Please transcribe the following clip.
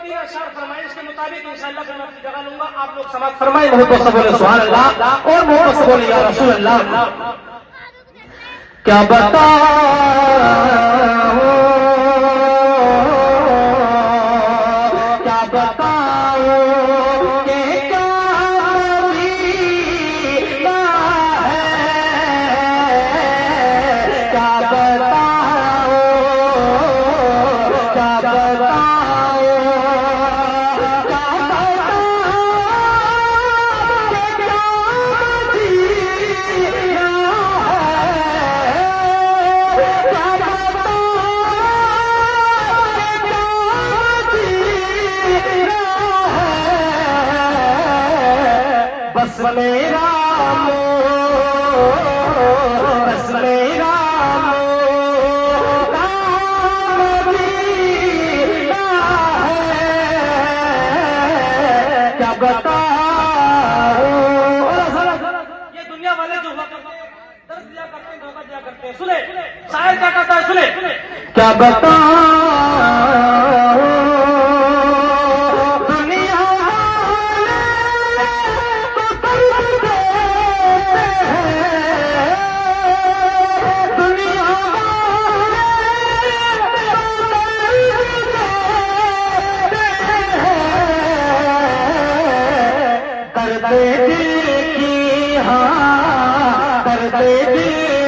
तीन अशआर फरमाए, इसके मुताबिक इंशाअल्लाह मैं आपकी जगह लूंगा, आप लोग समाप्त फरमाए। मोहब्बत से बोले सुभान अल्लाह और मोहब्बत से बोले या रसूल अल्लाह। क्या बताऊं, क्या बताऊं कि क्या मदीना है, क्या बताऊं, क्या बताऊं, क्या बताऊं कि क्या मदीना बस मेरा बस मेरा मदीना है, क्या बताऊं। ये दुनिया वाले जो हुआ करते हैं, दर्द दिया करते हैं, धोखा दिया करते हैं। सुने शायर क्या कहता है, सुने क्या बताऊं। दर्द दिल की हाँ दर्द दिल